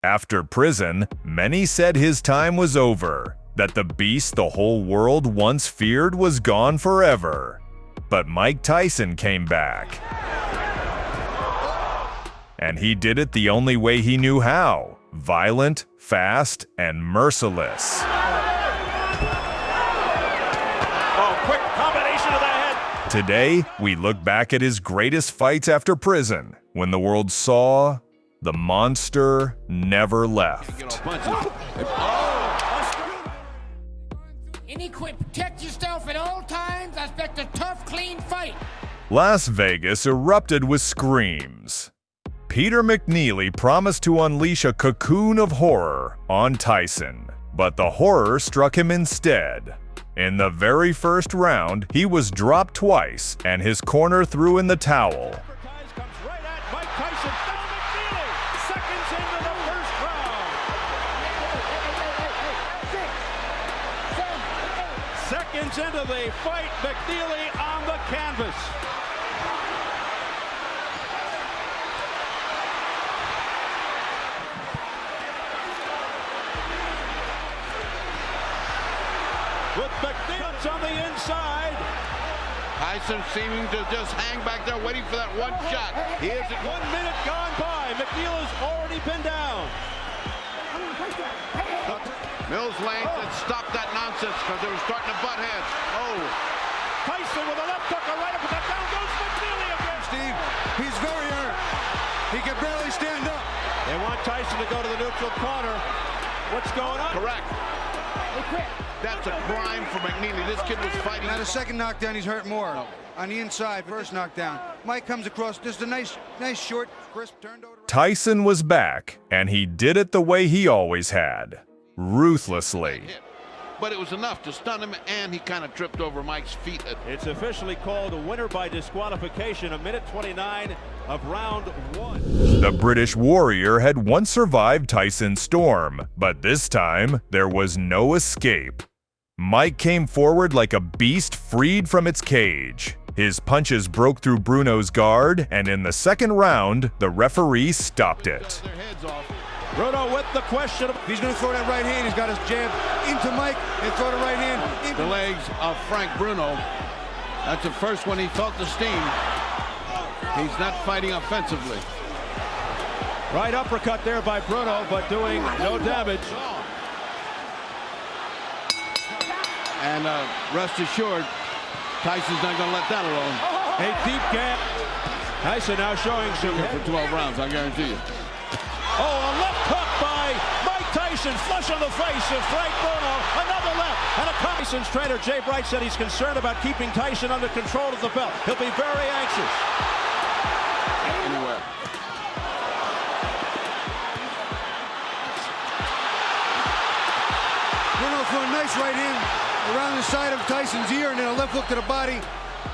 After prison, many said his time was over, that the beast the whole world once feared was gone forever. But Mike Tyson came back. And he did it the only way he knew how: violent, fast, and merciless. Quick combination of the head. Today, we look back at his greatest fights after prison, when the world saw the monster never left. Any quit, protect yourself at all times. I expect a tough, clean fight. Las Vegas erupted with screams. Peter McNeely promised to unleash a cocoon of horror on Tyson, but the horror struck him instead. In the very first round, he was dropped twice, and his corner threw in the towel. Seconds into the fight, McNeely on the canvas. With McNeely on the inside. Tyson seeming to just hang back there waiting for that one shot. He is 1 minute gone by. McNeely's already been down. Mills Lane said stop that nonsense because they were starting to butt heads. Oh. Tyson with a left hook, a right uppercut. Down goes McNeely again. Steve, he's very hurt. He can barely stand up. They want Tyson to go to the neutral corner. What's going on? Correct. That's a crime for McNeely. This kid was fighting. Now the second knockdown, he's hurt more. No. On the inside, first knockdown. Mike comes across, just a nice short, crisp turned over. Tyson was back, and he did it the way he always had: ruthlessly. But it was enough to stun him, and he kind of tripped over Mike's feet. It's officially called a winner by disqualification, 1:29 of round 1. The British Warrior had once survived Tyson's storm, but this time there was no escape. Mike came forward like a beast freed from its cage. His punches broke through Bruno's guard, and in the second round, the referee stopped it. Bruno with the question. If he's going to throw that right hand, he's got his jab into Mike and throw the right hand into the legs of Frank Bruno. That's the first one he felt the steam. He's not fighting offensively. Right uppercut there by Bruno, but doing no damage. And rest assured, Tyson's not going to let that alone. A deep gap. Tyson now showing some for 12 rounds, I guarantee you. Oh, a left hook by Mike Tyson, flush on the face of Frank Bruno. Another left, and a Tyson's trainer, Jay Bright, said he's concerned about keeping Tyson under control of the belt. He'll be very anxious. Anywhere. Bruno threw a nice right hand around the side of Tyson's ear, and then a left hook to the body.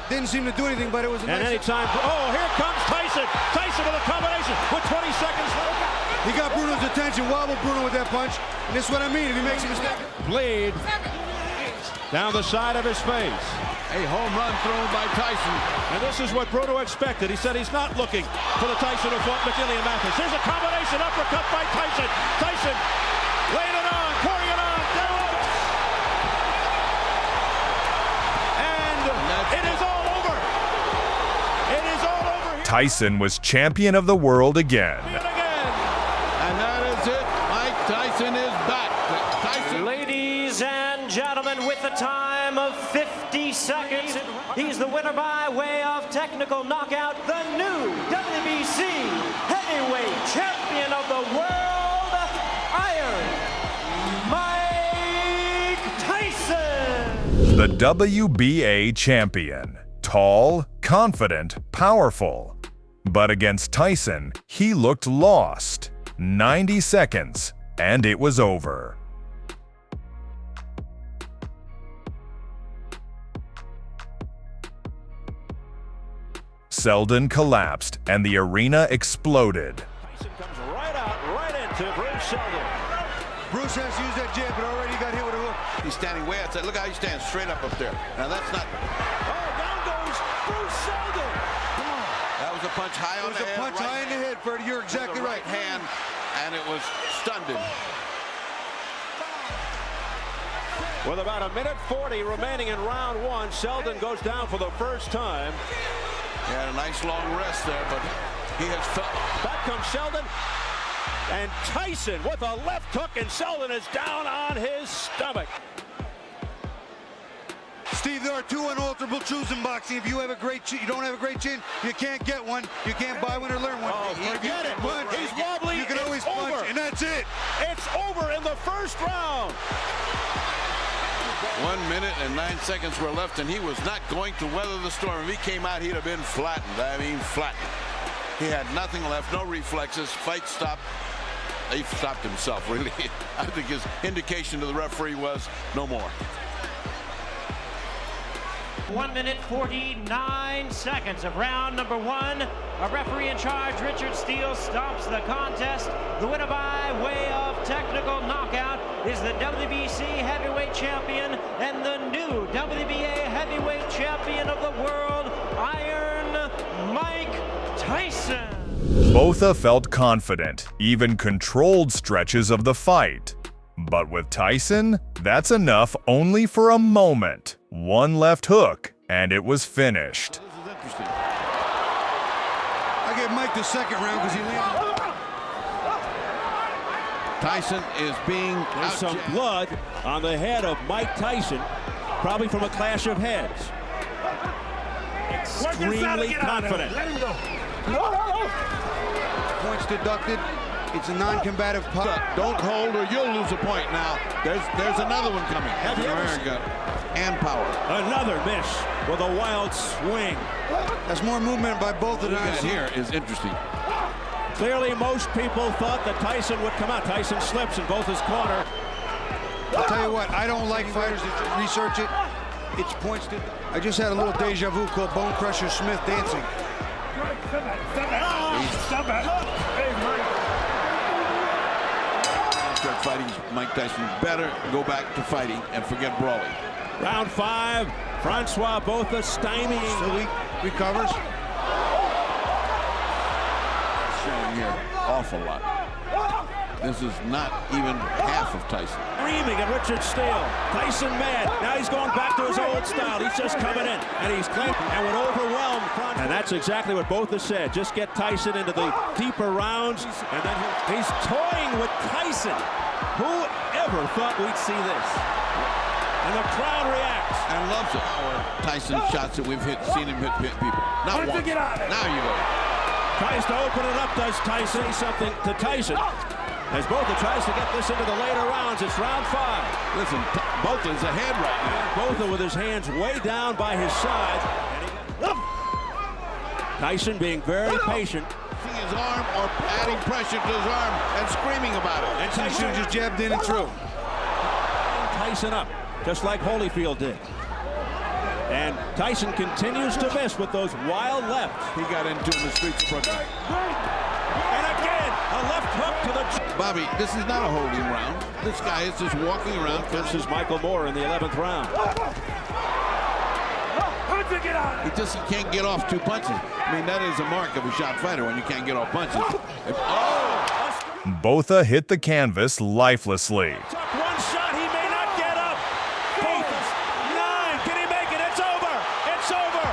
Didn't seem to do anything, but it was a and nice... anytime. Oh, here comes Tyson. Tyson with a combination with 20 seconds left. He got Bruno's attention, wobbled Bruno with that punch. And this is what I mean, if he makes a mistake. Bleed down the side of his face. A home run thrown by Tyson. And this is what Bruno expected. He said he's not looking for the Tyson who fought McNeely and Mathis. Here's a combination uppercut by Tyson. Tyson laying it on, pouring it on, down. And it is all over. It is all over here. Tyson was champion of the world again. And that is it. Mike Tyson is back. Tyson. Ladies and gentlemen, with a time of 50 seconds, he's the winner by way of technical knockout, the new WBC heavyweight champion of the world, Iron Mike Tyson. The WBA champion. Tall, confident, powerful. But against Tyson, he looked lost. 90 seconds, and it was over. Seldon collapsed, and the arena exploded. Tyson comes right out, right into Bruce Seldon. Bruce has to use that jab, but already got hit with a hook. He's standing way outside. Look how he stands straight up there. Now that's not... Oh, down goes Bruce Seldon. That was a punch high on the head. It was a punch high in the head, Freddie. You're exactly right. Hand and it was stunned him. With about 1:40 remaining in round one, Seldon goes down for the first time. He had a nice long rest there, but he has felt. Back comes Seldon. And Tyson with a left hook, and Seldon is down on his stomach. Steve, there are two unalterable truths in boxing. If you have a great chin, you don't have a great chin, you can't get one. You can't buy one or learn one. Oh, forget it. Punch. He's wobbly. You can always It's punch, over. and that's it. It's over in the first round. 1 minute and 9 seconds were left, and he was not going to weather the storm. If he came out, he'd have been flattened. I mean, flattened. He had nothing left, no reflexes. Fight stopped. He stopped himself, really. I think his indication to the referee was no more. 1 minute 49 seconds of round number one. A referee in charge, Richard Steele, stops the contest. The winner by way of technical knockout is the WBC heavyweight champion and the new WBA heavyweight champion of the world, Iron Mike Tyson. Botha felt confident, even controlled stretches of the fight. But with Tyson, that's enough only for a moment. One left hook, and it was finished. This is interesting. I give Mike the second round because he landed. Tyson is being There's some outjabbed. blood on the head of Mike Tyson, probably from a clash of heads. Extremely confident. Points deducted. It's a non-combative puck. Don't hold or you'll lose a point now. There's another one coming. Have you ever America. Hand power. Another miss with a wild swing. That's more movement by both of them. That here is interesting. Clearly, most people thought that Tyson would come out. Tyson slips in both his corner. I'll tell you what, I don't like fighters that just research it. It's points to. I just had a little deja vu called Bone Crusher Smith dancing. Start fighting Mike Tyson. Better go back to fighting and forget brawling. Round five, Francois Botha stymieing. So he recovers. Showing here awful lot. This is not even half of Tyson. Screaming at Richard Steele. Tyson mad. Now he's going back to his old style. He's just coming in, and he's claiming and would overwhelm Francois. And that's exactly what Botha said. Just get Tyson into the deeper rounds, and then he's toying with Tyson. Who ever thought we'd see this? And the crowd reacts. And loves it. Tyson shots that we've seen him hit people. Not once. Now you go. Tries to open it up, does Tyson. Say something to Tyson. As Botha tries to get this into the later rounds, it's round five. Listen, Botha's ahead right now. Botha with his hands way down by his side. Tyson being very patient. See his arm or adding pressure to his arm and screaming about it. And Tyson just jabbed in and through. Tyson up, just like Holyfield did. And Tyson continues to miss with those wild lefts. He got into the streets of Brooklyn. And again, a left hook to the... Bobby, this is not a holding round. This guy is just walking around. This is Michael Moore in the 11th round. He can't get off two punches. I mean, that is a mark of a shot fighter when you can't get off punches. Botha hit the canvas lifelessly. Took one shot, he may not get up. Botha's 9, can he make it? It's over, it's over.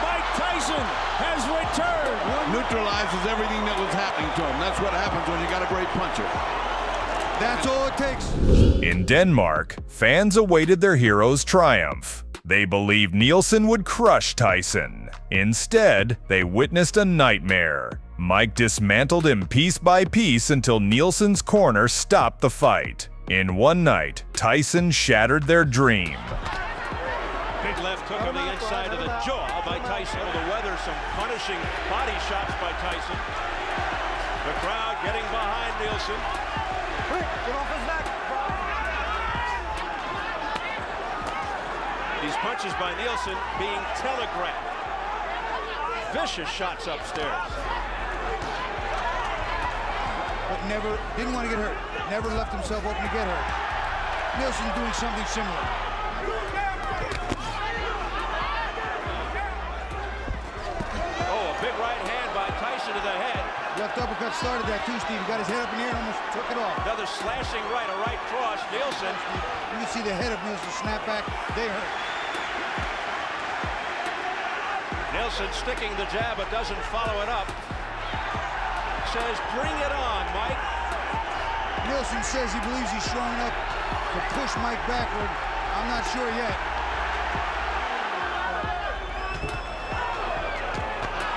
Mike Tyson has returned. Neutralizes everything that was happening to him. That's what happens when you got a great puncher. That's all it takes. In Denmark, fans awaited their hero's triumph. They believed Nielsen would crush Tyson. Instead, they witnessed a nightmare. Mike dismantled him piece by piece until Nielsen's corner stopped the fight. In one night, Tyson shattered their dream. Big left hook on the inside of the jaw by Tyson. To weather some punishing body shots by Tyson. The crowd getting behind Nielsen. Get off his neck. These punches by Nielsen being telegraphed. Vicious shots upstairs. But never, didn't want to get hurt. Never left himself open to get hurt. Nielsen doing something similar. Oh, a big right hand by Tyson to the head. Left uppercut started that too, Steve. He got his head up in the air and almost took it off. Another slashing right, a right cross. Nielsen. You can see the head of Nielsen snap back. They hurt. Nielsen sticking the jab but doesn't follow it up. Says, bring it on, Mike. Nielsen says he believes he's strong enough to push Mike backward. I'm not sure yet.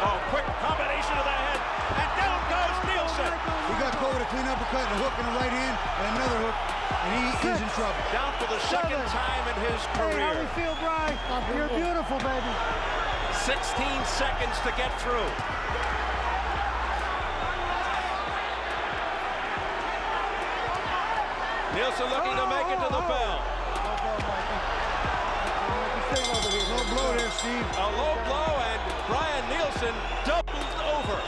Oh, quick combination of the head. And down goes Nielsen. He got caught with a clean uppercut and a hook in the right hand and another hook, and he is in trouble. Down for the second time in his career. Hey, how do you feel, Brian? You're beautiful, baby. 16 seconds to get through. Nielsen looking to make it to the bell. Low blow there, Steve. A low blow, and Brian Nielsen doubled over.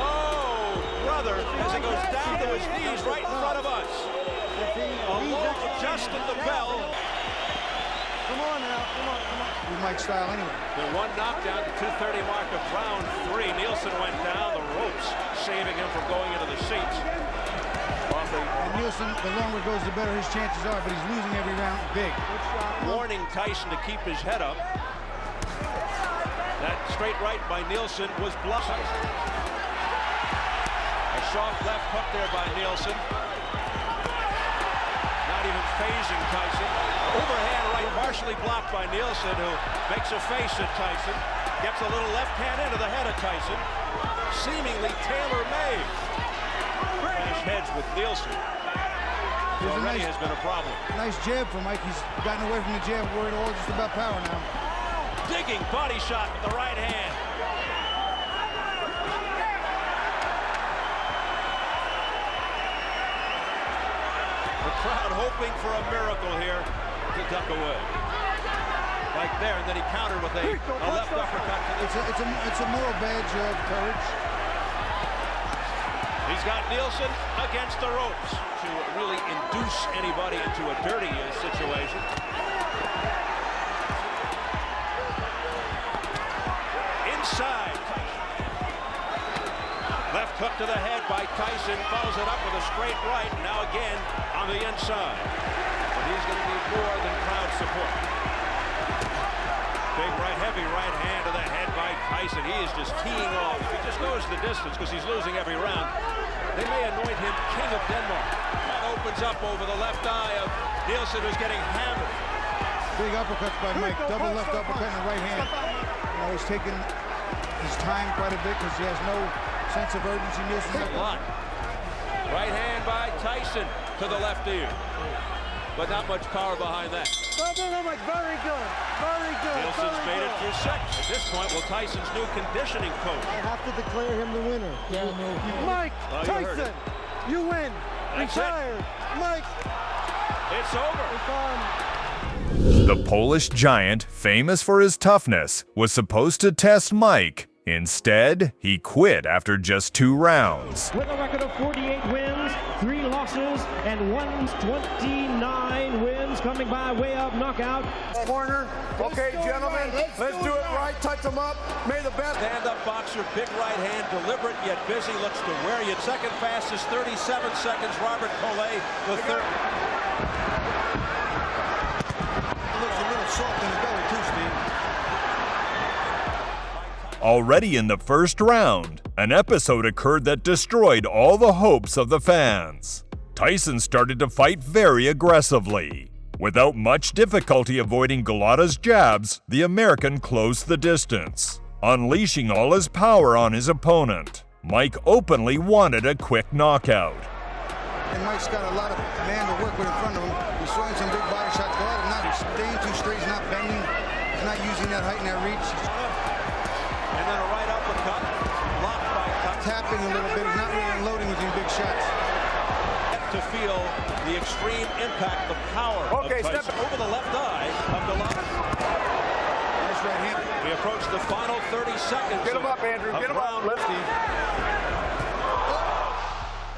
Oh, brother, as he goes down to his knees right in front of us. A low just at the bell. Come on now, come on. With Mike's style anyway. The one knockdown, the 2:30 mark of round 3. Nielsen went down, the ropes saving him from going into the seats. And Nielsen, the longer it goes, the better his chances are, but he's losing every round big. Warning Tyson to keep his head up. That straight right by Nielsen was blocked. A soft left hook there by Nielsen. Not even phasing Tyson. Overhand right partially blocked by Nielsen, who makes a face at Tyson. Gets a little left hand into the head of Tyson. Seemingly tailor-made. Crash heads with Nielsen. Already has been a problem. Nice jab for Mike. He's gotten away from the jab, worried all just about power now. Digging body shot with the right hand. The crowd hoping for a miracle here to duck away. Like there, and then he countered with a left uppercut. It's a moral badge of courage. He's got Nielsen against the ropes to really induce anybody into a dirty situation. Inside. Left hook to the head by Tyson. Follows it up with a straight right. Now again on the inside. But he's going to need more than crowd support. Big right, heavy right hand to the head by Tyson. He is just teeing off. If he just goes the distance because he's losing every round, they may anoint him King of Denmark. That opens up over the left eye of Nielsen, who's getting hammered. Big uppercuts by Mike. Double left uppercut in the right hand. You know, he's taking his time quite a bit because he has no sense of urgency. Nielsen's a lot. Right hand by Tyson to the left ear. But not much power behind that. Very good. Very good. Nielsen's made it through seconds. At this point, will Tyson's new conditioning coach. I have to declare him the winner. Mike Tyson, you win. That's Retired. it. Mike. It's over. The Polish giant, famous for his toughness, was supposed to test Mike. Instead, he quit after just 2 rounds. With a record of 48 wins, 3 losses, and 129 wins coming by way of knockout. Corner. Okay, gentlemen, let's do it right. Touch them up. May the best. Stand-up boxer, big right hand, deliberate yet busy, looks to wear you. Second fastest, 37 seconds. Robert Collet, the third. looks a little soft in the belly too, Steve. Already in the first round, an episode occurred that destroyed all the hopes of the fans. Tyson started to fight very aggressively. Without much difficulty avoiding Galata's jabs, the American closed the distance, unleashing all his power on his opponent. Mike openly wanted a quick knockout. And Mike's got a lot of man to work with in front of him. He's throwing some big body shots. Galata not staying too straight, he's not bending. He's not using that height and that reach. And then a right uppercut, blocked by cut. Tapping a little bit, he's not really unloading with these big shots. To feel the extreme impact, the power of Tyson over the left eye of Galata. Nice right hand. We approach the final 30 seconds. Get him up, Andrew. Get him up. Lefty.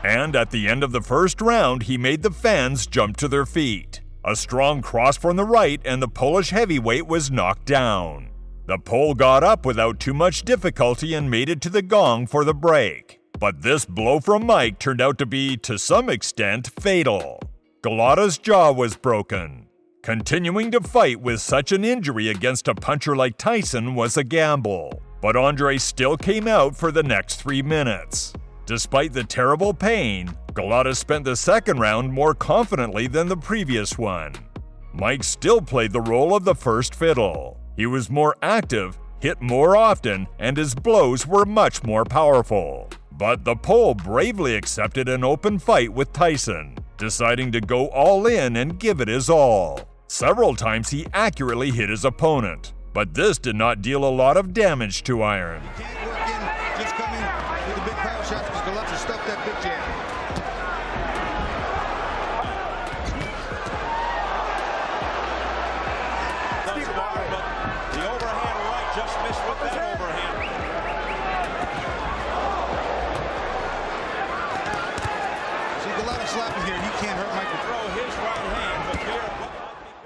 And at the end of the first round, he made the fans jump to their feet. A strong cross from the right, and the Polish heavyweight was knocked down. The pole got up without too much difficulty and made it to the gong for the break. But this blow from Mike turned out to be, to some extent, fatal. Gallotta's jaw was broken. Continuing to fight with such an injury against a puncher like Tyson was a gamble, but Andre still came out for the next 3 minutes. Despite the terrible pain, Gallotta spent the second round more confidently than the previous one. Mike still played the role of the first fiddle. He was more active, hit more often, and his blows were much more powerful. But the Pole bravely accepted an open fight with Tyson, deciding to go all in and give it his all. Several times he accurately hit his opponent, but this did not deal a lot of damage to Iron. You can't work in just coming with the big power shots because Gallotta stuffed that big jab. The overhand right just missed with that overhand. See, Gallotta slapping here. He can't hurt Michael. Throw his right hand, but here.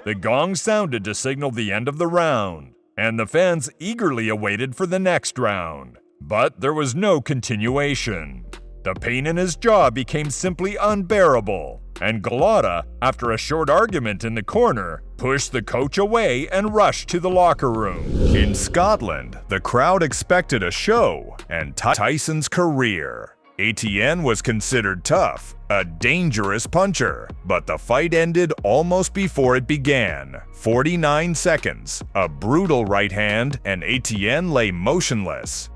The gong sounded to signal the end of the round, and the fans eagerly awaited for the next round. But there was no continuation. The pain in his jaw became simply unbearable, and Gallotta, after a short argument in the corner, pushed the coach away and rushed to the locker room. In Scotland, the crowd expected a show and Tyson's career. Etienne was considered tough, a dangerous puncher, but the fight ended almost before it began. 49 seconds, a brutal right hand, and Etienne lay motionless.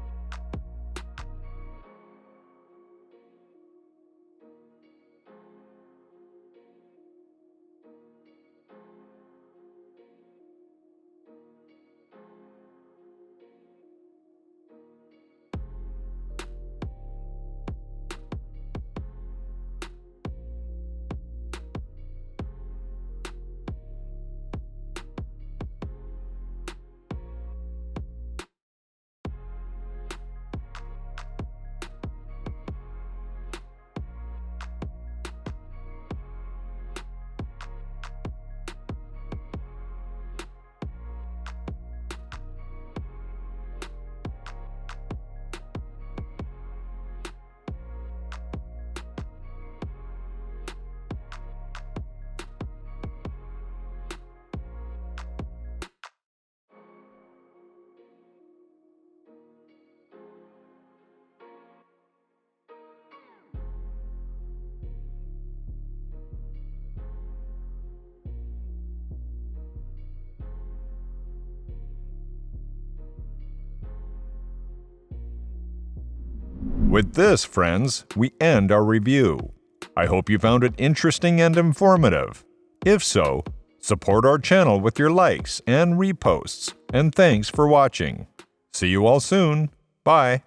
With this, friends, we end our review. I hope you found it interesting and informative. If so, support our channel with your likes and reposts, and thanks for watching. See you all soon. Bye.